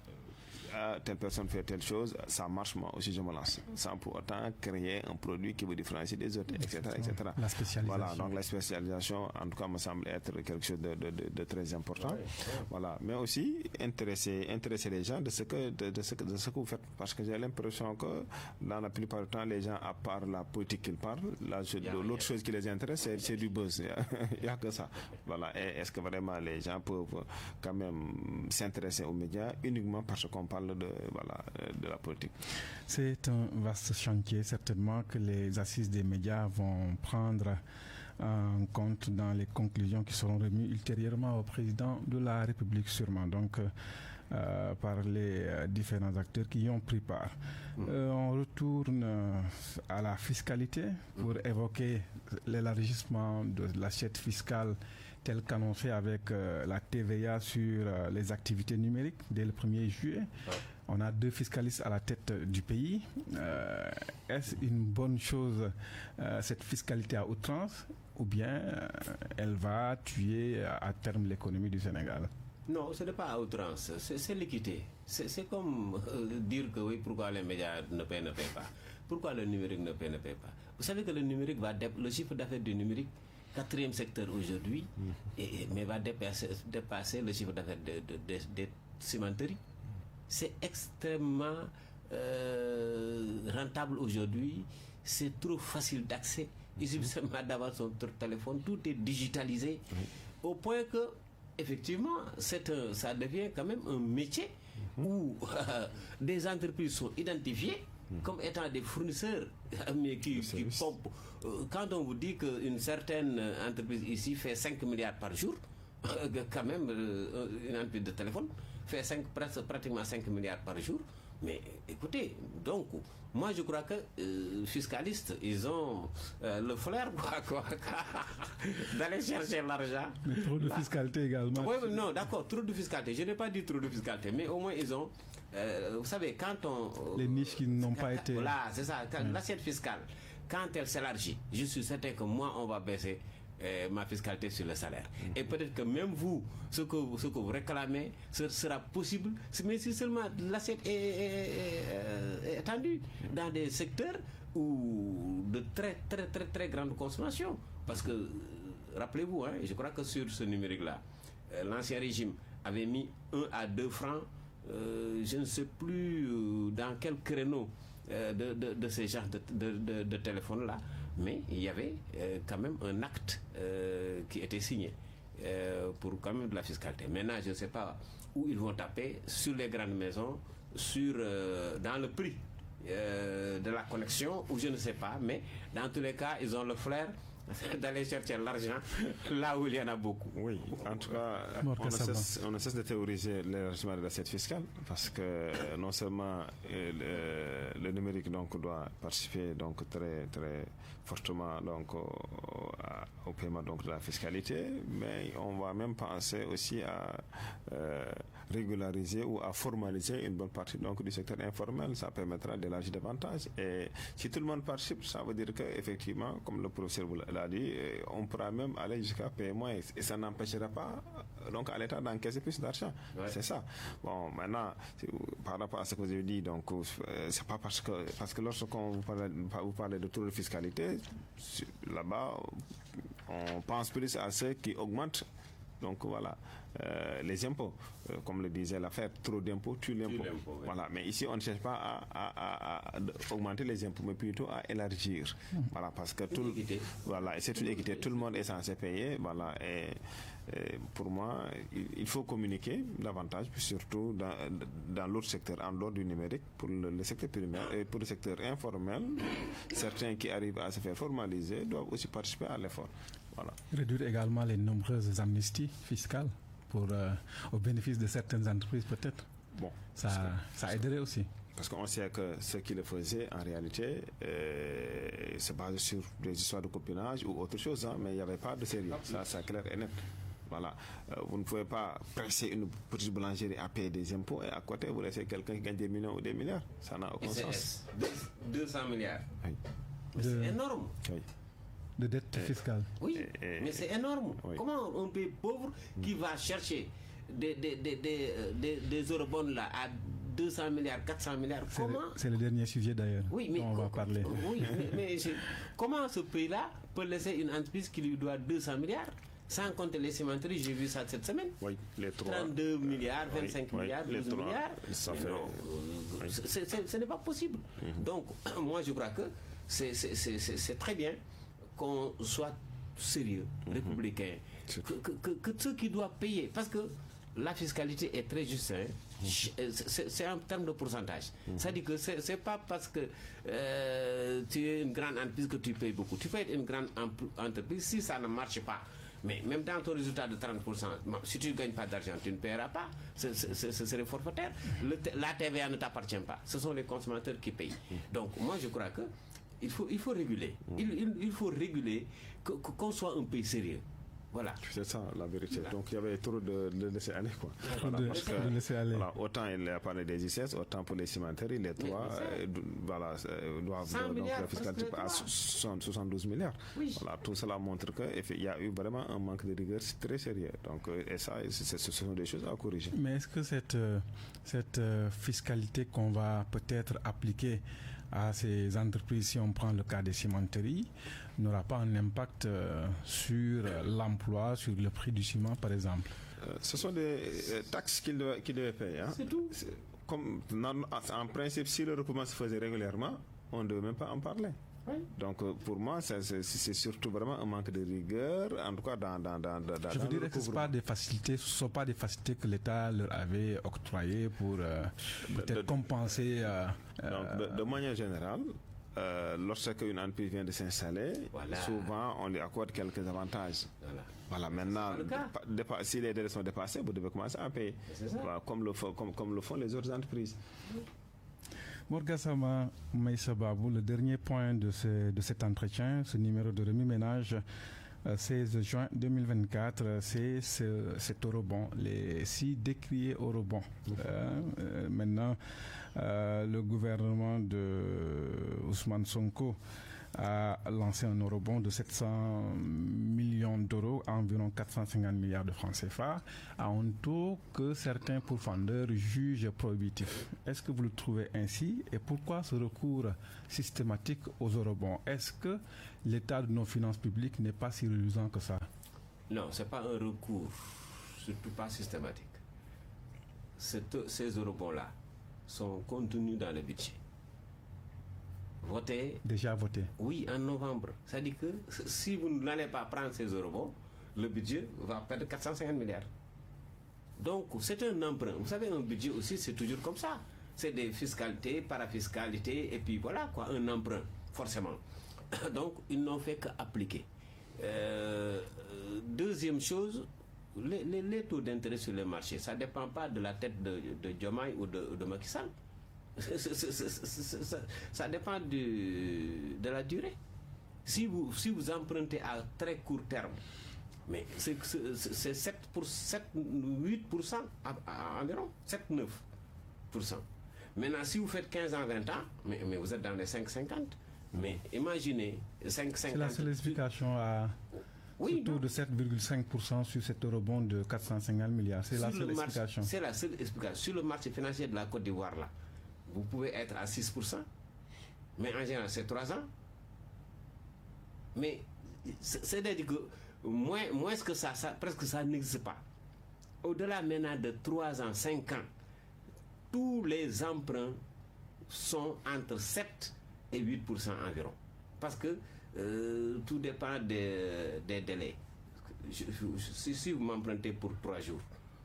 telle personne fait telle chose, ça marche, moi aussi je me lance. Sans pour autant créer un produit qui vous différencie des autres, etc. La spécialisation. Voilà, donc la spécialisation, en tout cas, me semble être quelque chose de très important. Voilà, mais aussi intéresser les gens de ce que vous faites. Parce que j'ai l'impression que dans la plupart du temps, les gens, à part la politique qu'ils parlent, l'autre chose qui les intéresse, c'est du buzz. Il n'y a que ça. Voilà. Et est-ce que vraiment les gens peuvent quand même s'intéresser aux médias uniquement parce qu'on parle de la politique? C'est un vaste chantier, certainement, que les assises des médias vont prendre en compte dans les conclusions qui seront remises ultérieurement au président de la République, sûrement. Donc, par les différents acteurs qui y ont pris part. On retourne à la fiscalité pour évoquer l'élargissement de l'assiette fiscale tel qu'annoncé avec la TVA sur les activités numériques dès le 1er juillet. On a 2 fiscalistes à la tête du pays. Est-ce une bonne chose, cette fiscalité à outrance, ou bien elle va tuer à terme l'économie du Sénégal? Non, ce n'est pas à outrance, c'est l'équité. C'est comme dire que oui, pourquoi les médias ne paient pas. Pourquoi le numérique ne paie pas. Vous savez que le numérique le chiffre d'affaires du numérique, 4e secteur aujourd'hui, mais va dépasser le chiffre d'affaires des cimenteries. C'est extrêmement rentable aujourd'hui, c'est trop facile d'accès. Il suffit seulement d'avoir son téléphone, tout est digitalisé, au point que effectivement, ça devient quand même un métier où des entreprises sont identifiées comme étant des fournisseurs, mais qui pompent. Quand on vous dit qu'une certaine entreprise ici fait 5 milliards par jour, quand même, une entreprise de téléphone fait pratiquement 5 milliards par jour. Mais écoutez, donc, moi je crois que fiscalistes, ils ont le flair d'aller chercher l'argent. Mais trop de fiscalité également. Oui, non, d'accord, trop de fiscalité. Je n'ai pas dit trop de fiscalité, mais au moins ils ont, vous savez, quand on... les niches qui n'ont pas été... Voilà, c'est ça, l'assiette fiscale, quand elle s'élargit, je suis certain que moi, on va baisser ma fiscalité sur le salaire. Et peut-être que même vous, ce que vous réclamez, ce sera possible, mais si seulement l'assiette est étendue dans des secteurs où de très très très très grande consommation. Parce que, rappelez-vous, je crois que sur ce numérique-là, l'ancien régime avait mis 1 à 2 francs, je ne sais plus dans quel créneau de ces genres de téléphones-là, mais il y avait quand même un acte qui était signé pour quand même de la fiscalité. Maintenant, je ne sais pas où ils vont taper, sur les grandes maisons, dans le prix de la connexion, ou je ne sais pas, mais dans tous les cas, ils ont le flair d'aller chercher l'argent là où il y en a beaucoup. Oui, en tout cas, on ne cesse de théoriser l'élargissement de l'assiette fiscale, parce que non seulement le numérique donc doit participer donc très très fortement donc au paiement donc de la fiscalité, mais on va même penser aussi à régulariser ou à formaliser une bonne partie donc du secteur informel. Ça permettra d'élargir davantage, et si tout le monde participe, ça veut dire que effectivement, comme le professeur l'a dit, on pourra même aller jusqu'à payer moins, et ça n'empêchera pas donc à l'État d'encaisser plus d'argent. Ouais. C'est ça. Bon, maintenant, par rapport à ce que vous avez dit, donc c'est pas parce que lorsqu'on vous parlez de taux de fiscalité, là-bas, on pense plus à ceux qui augmentent. Donc voilà, les impôts, comme le disait l'affaire, trop d'impôts tue l'impôt. Oui. Voilà, mais ici on ne cherche pas à augmenter les impôts, mais plutôt à élargir. Voilà, parce que voilà, c'est une équité. Tout le monde est censé payer. Voilà, et pour moi, il faut communiquer davantage, surtout dans l'autre secteur, en dehors du numérique, pour le secteur primaire et pour le secteur informel. Certains qui arrivent à se faire formaliser doivent aussi participer à l'effort. Voilà. Réduire également les nombreuses amnisties fiscales au bénéfice de certaines entreprises, peut-être. Bon, ça aiderait aussi. Parce qu'on sait que ce qui le faisait, en réalité, se base sur des histoires de copinage ou autre chose, mais il n'y avait pas de sérieux. Ça, c'est clair et net. Voilà. Vous ne pouvez pas presser une petite boulangerie à payer des impôts et à côté, vous laissez quelqu'un qui gagne des millions ou des milliards. Ça n'a aucun sens. 200 milliards. Oui. C'est énorme. Oui. De dette fiscale. Oui, mais c'est énorme. Oui. Comment un pays pauvre qui va chercher des eurobonds là à 200 milliards, 400 milliards. C'est le dernier sujet d'ailleurs. Oui, mais on va parler. Oui, mais comment ce pays-là peut laisser une entreprise qui lui doit 200 milliards sans compter les cimenteries? J'ai vu ça cette semaine. Oui, les 32 milliards, 25 milliards, 12 milliards. Ça fait... Ce n'est pas possible. Donc, moi, je crois que c'est très bien qu'on soit sérieux, républicain, que ceux qui doivent payer, parce que la fiscalité est très juste, hein. C'est en termes de pourcentage. C'est-à-dire que c'est pas parce que tu es une grande entreprise que tu payes beaucoup. Tu peux être une grande entreprise si ça ne marche pas. Mais même dans ton résultat de 30%, si tu ne gagnes pas d'argent, tu ne paieras pas. Ce serait forfaitaire. La TVA ne t'appartient pas. Ce sont les consommateurs qui payent. Donc moi je crois que il faut réguler. Il faut réguler, qu'on soit un pays sérieux. Voilà. C'est ça la vérité. Voilà. Donc il y avait trop de laisser aller, quoi. Voilà, de laisser aller. Voilà, autant il a parlé des ICS, autant pour les cimenteries, les trois voilà, doivent donc la fiscalité à 72 milliards. Oui. Voilà, tout cela montre qu'il y a eu vraiment un manque de rigueur très sérieux. Donc, et ça, ce sont des choses à corriger. Mais est-ce que cette fiscalité qu'on va peut-être appliquer à ces entreprises, si on prend le cas des cimenteries, n'aura pas un impact sur l'emploi, sur le prix du ciment, par exemple? Ce sont des taxes qu'ils devaient payer. Hein. C'est tout. Comme, en principe, si le recoupement se faisait régulièrement, on ne devait même pas en parler. Oui. Donc pour moi, c'est surtout vraiment un manque de rigueur, en tout cas dans je veux dire que ce ne sont pas des facilités que l'État leur avait octroyées pour peut-être compenser. Donc de manière générale, lorsque une entreprise vient de s'installer, souvent on lui accorde quelques avantages. Voilà, maintenant, si les délais sont dépassés, vous devez commencer à payer. Voilà, comme le font les autres entreprises. Mor Gassama Meïssa Babou, le dernier point de cet entretien, ce numéro de remue-ménage 16 juin 2024, c'est cet eurobond, les 6 décriés eurobonds. Maintenant, le gouvernement de Ousmane Sonko a lancé un eurobond de 700 millions d'euros, à environ 450 milliards de francs CFA, à un taux que certains pourfendeurs jugent prohibitif. Est-ce que vous le trouvez ainsi? Et pourquoi ce recours systématique aux eurobonds? Est-ce que l'état de nos finances publiques n'est pas si reluisant que ça? Non, ce n'est pas un recours, surtout pas systématique. Ces eurobonds-là sont contenus dans le budget. Déjà voté. Oui, en novembre. C'est-à-dire que si vous n'allez pas prendre ces eurobonds, le budget va perdre 450 milliards. Donc, c'est un emprunt. Vous savez, un budget aussi, c'est toujours comme ça. C'est des fiscalités, parafiscalités, et puis voilà, quoi, un emprunt, forcément. Donc, ils n'ont fait qu'appliquer. Deuxième chose, les taux d'intérêt sur le marché, ça ne dépend pas de la tête de Diomaye ou de Macky Sall. Ça dépend de la durée. Si vous empruntez à très court terme, mais c'est 8% environ, 7-9%. Maintenant, si vous faites 15 ans, 20 ans, mais vous êtes dans les 5,50. Mais imaginez, 5,50. C'est la seule explication à ce taux de 7,5% sur cet eurobond de 450 milliards. C'est la seule explication. C'est la seule explication. Sur le marché financier de la Côte d'Ivoire, là, vous pouvez être à 6%, mais en général, c'est 3 ans. Mais c'est-à-dire que moins que ça, presque ça n'existe pas. Au-delà maintenant de 3 ans, 5 ans, tous les emprunts sont entre 7 et 8% environ. Parce que tout dépend des délais. Si vous m'empruntez pour 3 jours,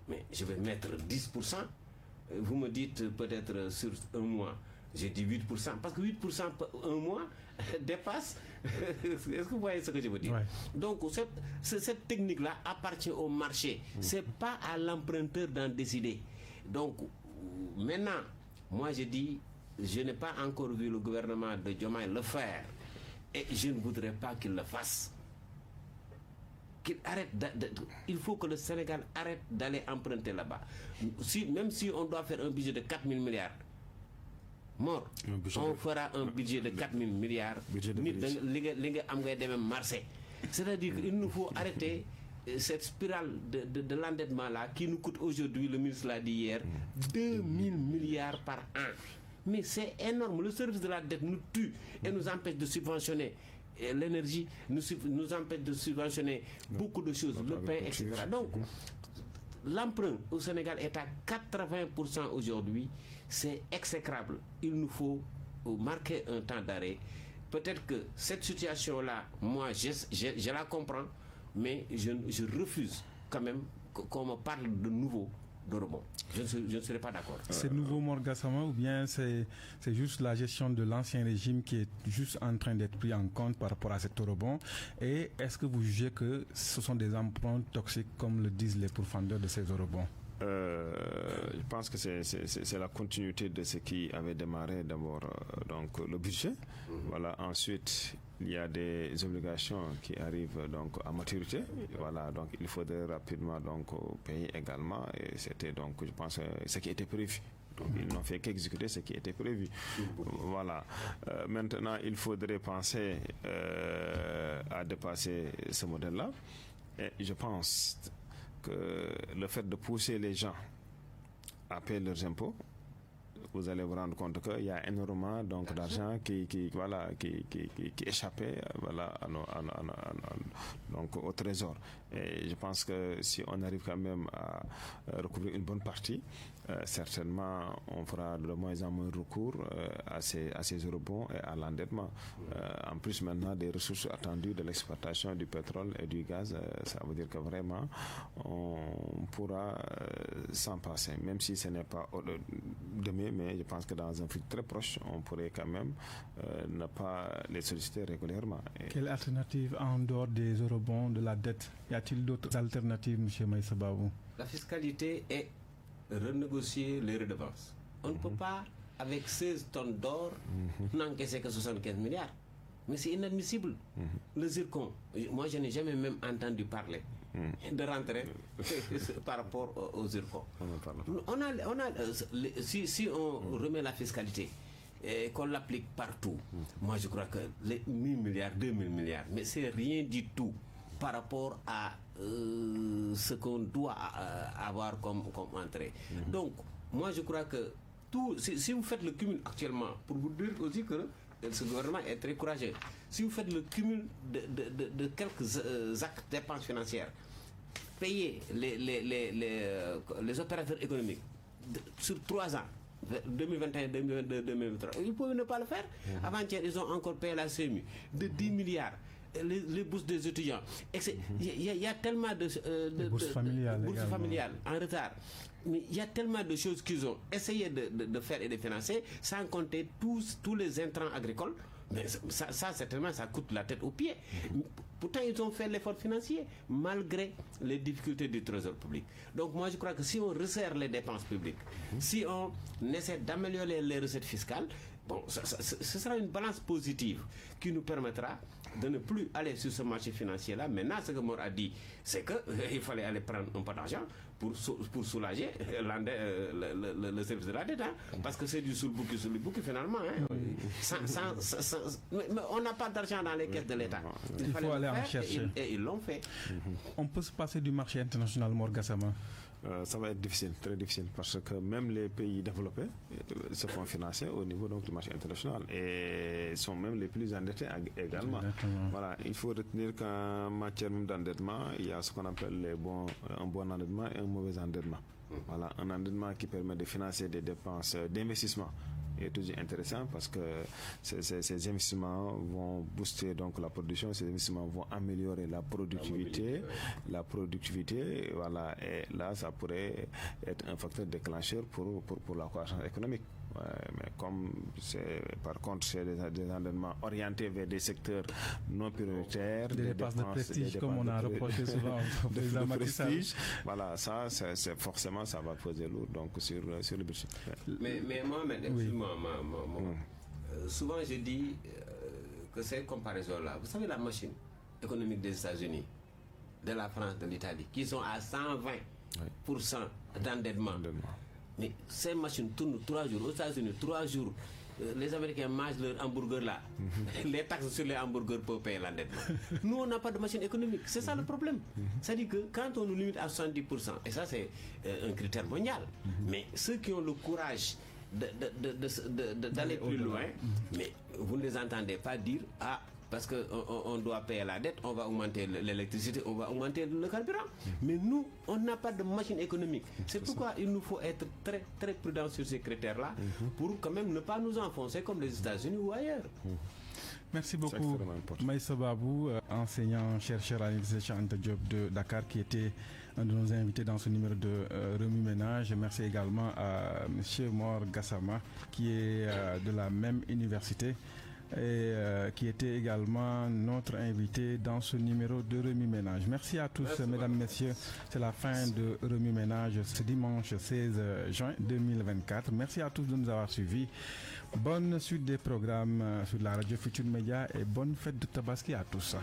mais je vais mettre 10%. Vous me dites peut-être sur un mois, j'ai dit 8%, parce que 8% un mois dépasse. Est-ce que vous voyez ce que je veux dire? Ouais. Donc cette technique-là appartient au marché. C'est pas à l'emprunteur d'en décider. Donc maintenant, moi je dis, je n'ai pas encore vu le gouvernement de Diomaye le faire, et je ne voudrais pas qu'il le fasse. Il faut que le Sénégal arrête d'aller emprunter là-bas. Même si on doit faire un budget de 4 000 milliards, on fera un budget de 4 000 milliards. C'est-à-dire qu'il nous faut arrêter cette spirale de l'endettement-là qui nous coûte aujourd'hui, le ministre l'a dit hier, 2 000 milliards par an. Mais c'est énorme. Le service de la dette nous tue et nous empêche de subventionner l'énergie, nous empêche de subventionner beaucoup de choses, le pain, etc. Donc, l'emprunt au Sénégal est à 80% aujourd'hui. C'est exécrable. Il nous faut marquer un temps d'arrêt. Peut-être que cette situation-là, moi, je la comprends, mais je refuse quand même qu'on me parle de nouveau de rebond. Je ne serai pas d'accord. C'est nouveau, Mor Gassama, ou bien c'est juste la gestion de l'ancien régime qui est juste en train d'être pris en compte par rapport à cet rebond? Et est-ce que vous jugez que ce sont des emprunts toxiques, comme le disent les pourfendeurs de ces rebonds? Je pense que c'est la continuité de ce qui avait démarré d'abord donc le budget. Voilà, ensuite il y a des obligations qui arrivent donc à maturité. Voilà, donc il faudrait rapidement donc payer également, et c'était donc, je pense, ce qui était prévu. Donc ils n'ont fait qu'exécuter ce qui était prévu. Voilà. Maintenant, il faudrait penser à dépasser ce modèle-là. Et je pense que le fait de pousser les gens à payer leurs impôts, vous allez vous rendre compte qu'il y a énormément donc d'argent qui échappait donc au trésor. Et je pense que si on arrive quand même à recouvrir une bonne partie, certainement on fera de moins en moins recours à ces eurobonds et à l'endettement. En plus maintenant des ressources attendues de l'exploitation du pétrole et du gaz, ça veut dire que vraiment on pourra s'en passer, même si ce n'est pas demain, mais je pense que dans un futur très proche, on pourrait quand même ne pas les solliciter régulièrement. Quelle alternative en dehors des eurobonds, de la dette? Y a-t-il d'autres alternatives, M. Maïssa Babou? La fiscalité est renégocier les redevances. On ne peut pas, avec 16 tonnes d'or, n'encaisser que 75 milliards. Mais c'est inadmissible. Le zircon, moi je n'ai jamais même entendu parler de rentrer par rapport au zircon. Si on remet la fiscalité et qu'on l'applique partout, moi je crois que les 1 000 milliards, 2 000 milliards, mais c'est rien du tout par rapport à ce qu'on doit avoir comme entrée. Donc, moi je crois que si vous faites le cumul actuellement, pour vous dire aussi que ce gouvernement est très courageux, si vous faites le cumul de quelques actes de dépenses financières, payer les opérateurs économiques sur 3 ans, 2021, 2022, 2023, ils peuvent ne pas le faire. Avant-hier, ils ont encore payé la CMU de 10 milliards. Les bourses des étudiants. Il y a tellement de bourses familiales en retard. Mais il y a tellement de choses qu'ils ont essayé de faire et de financer, sans compter tous les intrants agricoles. Mais ça, certainement, ça coûte la tête aux pieds. Pourtant, ils ont fait l'effort financier, malgré les difficultés du trésor public. Donc, moi, je crois que si on resserre les dépenses publiques, si on essaie d'améliorer les recettes fiscales, bon, ce sera une balance positive qui nous permettra de ne plus aller sur ce marché financier-là. Maintenant, ce que Mor a dit, c'est qu'il fallait aller prendre un peu d'argent pour soulager le service de la dette. Parce que c'est du sous le bouc finalement. Mais on n'a pas d'argent dans les caisses de l'État. Il faut aller en chercher. Et ils l'ont fait. On peut se passer du marché international, Mor Gassama? Ça va être difficile, très difficile, parce que même les pays développés se font financer au niveau donc, du marché international et sont même les plus endettés également. Voilà, il faut retenir qu'en matière d'endettement, il y a ce qu'on appelle un bon endettement et un mauvais endettement. Voilà, un endettement qui permet de financer des dépenses d'investissement est toujours intéressant parce que ces investissements vont booster donc la production, ces investissements vont améliorer la productivité, voilà, et là ça pourrait être un facteur déclencheur pour la croissance économique. Ouais, mais comme par contre c'est des endettements orientés vers des secteurs non prioritaires, des dépenses de prestige, comme on a reproché souvent au président Macky Sall. Voilà, ça c'est forcément ça va peser lourd donc sur le budget. Mais Mohamed, excuse-moi, souvent je dis que ces comparaisons-là, vous savez la machine économique des États-Unis, de la France, de l'Italie, qui sont à 120% d'endettement. Mais ces machines tournent 3 jours aux États-Unis, 3 jours les Américains mangent leur hamburger là. Les taxes sur les hamburgers peuvent payer l'endettement. Nous, on n'a pas de machine économique. C'est ça le problème. C'est-à-dire que quand on nous limite à 70%, et ça c'est un critère mondial, mais ceux qui ont le courage d'aller plus loin, mais vous ne les entendez pas dire parce qu'on doit payer la dette, on va augmenter l'électricité, on va augmenter le carburant. Mais nous, on n'a pas de machine économique. C'est pourquoi il nous faut être très, très prudents sur ces critères-là pour quand même ne pas nous enfoncer comme les États-Unis ou ailleurs. Merci beaucoup, Maïssa Babou, enseignant-chercheur à l'Université Cheikh Anta Diop de Dakar, qui était un de nos invités dans ce numéro de Remue Ménage. Merci également à M. Mor Gassama, qui est de la même université et qui était également notre invité dans ce numéro de Remue Ménage. Merci à tous. Merci, mesdames, messieurs. C'est la fin de Remue Ménage ce dimanche 16 juin 2024. Merci à tous de nous avoir suivis. Bonne suite des programmes sur la radio Futur Média et bonne fête de Tabaski à tous.